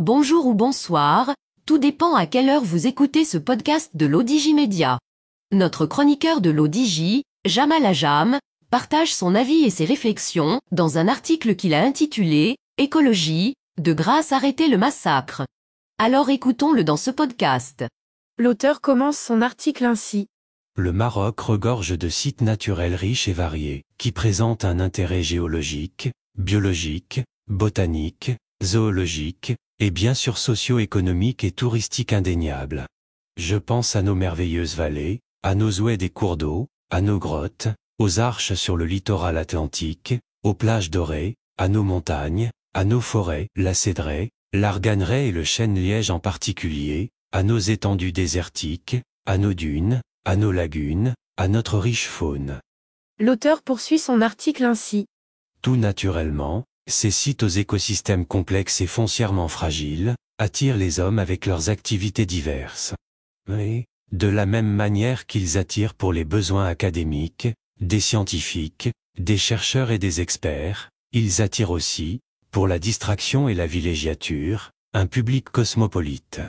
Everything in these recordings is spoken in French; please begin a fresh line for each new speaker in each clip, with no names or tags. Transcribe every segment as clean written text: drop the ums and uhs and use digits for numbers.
bonjour ou bonsoir, tout dépend à quelle heure vous écoutez ce podcast de l'ODJ Média. Notre chroniqueur de l'ODJ, Jamal Ajam, partage son avis et ses réflexions dans un article qu'il a intitulé « Écologie, de grâce arrêter le massacre ». Alors écoutons-le dans ce podcast.
L'auteur commence son article ainsi.
Le Maroc regorge de sites naturels riches et variés, qui présentent un intérêt géologique, biologique, botanique, zoologique, et bien sûr socio-économique et touristique indéniable. Je pense à nos merveilleuses vallées, à nos oueds des cours d'eau, à nos grottes, aux arches sur le littoral atlantique, aux plages dorées, à nos montagnes, à nos forêts, la cédraie, l'arganeraie et le chêne-liège en particulier, à nos étendues désertiques, à nos dunes, à nos lagunes, à notre riche faune.
L'auteur poursuit son article ainsi.
Tout naturellement, ces sites aux écosystèmes complexes et foncièrement fragiles, attirent les hommes avec leurs activités diverses. Et, de la même manière qu'ils attirent pour les besoins académiques, des scientifiques, des chercheurs et des experts, ils attirent aussi, pour la distraction et la villégiature, un public cosmopolite.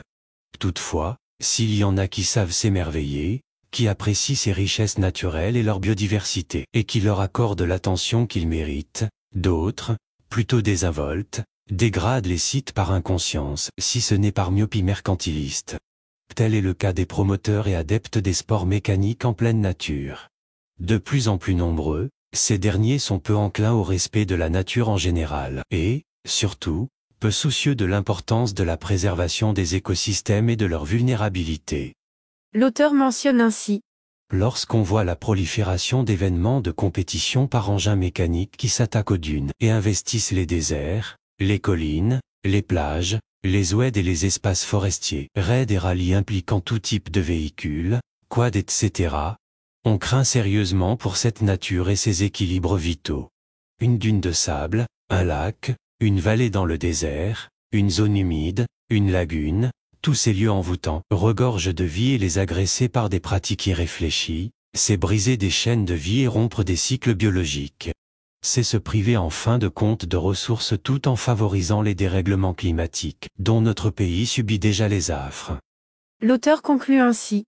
Toutefois, s'il y en a qui savent s'émerveiller, qui apprécient ces richesses naturelles et leur biodiversité, et qui leur accordent l'attention qu'ils méritent, d'autres, plutôt désinvoltes, dégradent les sites par inconscience, si ce n'est par myopie mercantiliste. Tel est le cas des promoteurs et adeptes des sports mécaniques en pleine nature. De plus en plus nombreux, ces derniers sont peu enclins au respect de la nature en général, et, surtout, peu soucieux de l'importance de la préservation des écosystèmes et de leur vulnérabilité.
L'auteur mentionne ainsi.
Lorsqu'on voit la prolifération d'événements de compétition par engins mécaniques qui s'attaquent aux dunes et investissent les déserts, les collines, les plages, les oueds et les espaces forestiers, raids et rallyes impliquant tout type de véhicules, quads etc., on craint sérieusement pour cette nature et ses équilibres vitaux. Une dune de sable, un lac, une vallée dans le désert, une zone humide, une lagune, tous ces lieux envoûtants regorgent de vie et les agresser par des pratiques irréfléchies, c'est briser des chaînes de vie et rompre des cycles biologiques. C'est se priver en fin de compte de ressources tout en favorisant les dérèglements climatiques, dont notre pays subit déjà les affres.
L'auteur conclut ainsi.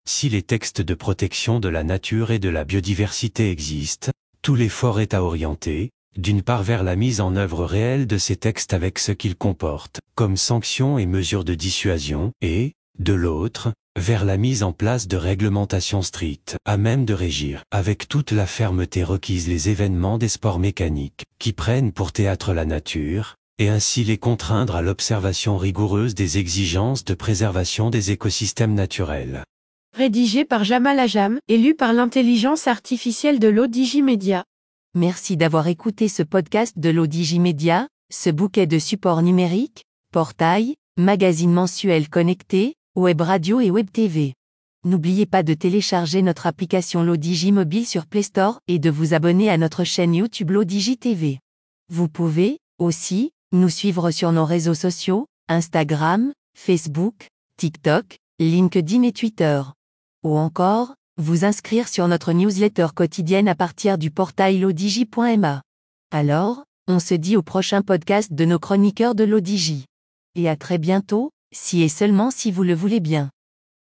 Si les textes de protection de la nature et de la biodiversité existent, tout l'effort est à orienter, d'une part vers la mise en œuvre réelle de ces textes avec ce qu'ils comportent, comme sanctions et mesures de dissuasion, et, de l'autre, vers la mise en place de réglementations strictes, à même de régir, avec toute la fermeté requise les événements des sports mécaniques, qui prennent pour théâtre la nature, et ainsi les contraindre à l'observation rigoureuse des exigences de préservation des écosystèmes naturels.
Rédigé par Jamal Ajam et lu par l'intelligence artificielle de l'ODJ Média.
Merci d'avoir écouté ce podcast de l'ODJ Média, ce bouquet de supports numériques, portail, magazine mensuel connecté, web radio et web TV. N'oubliez pas de télécharger notre application l'ODJ Mobile sur Play Store et de vous abonner à notre chaîne YouTube l'ODJ TV. Vous pouvez, aussi, nous suivre sur nos réseaux sociaux, Instagram, Facebook, TikTok, LinkedIn et Twitter. Ou encore, vous inscrire sur notre newsletter quotidienne à partir du portail l'odj.ma. Alors, on se dit au prochain podcast de nos chroniqueurs de l'ODJ. Et à très bientôt, si et seulement si vous le voulez bien.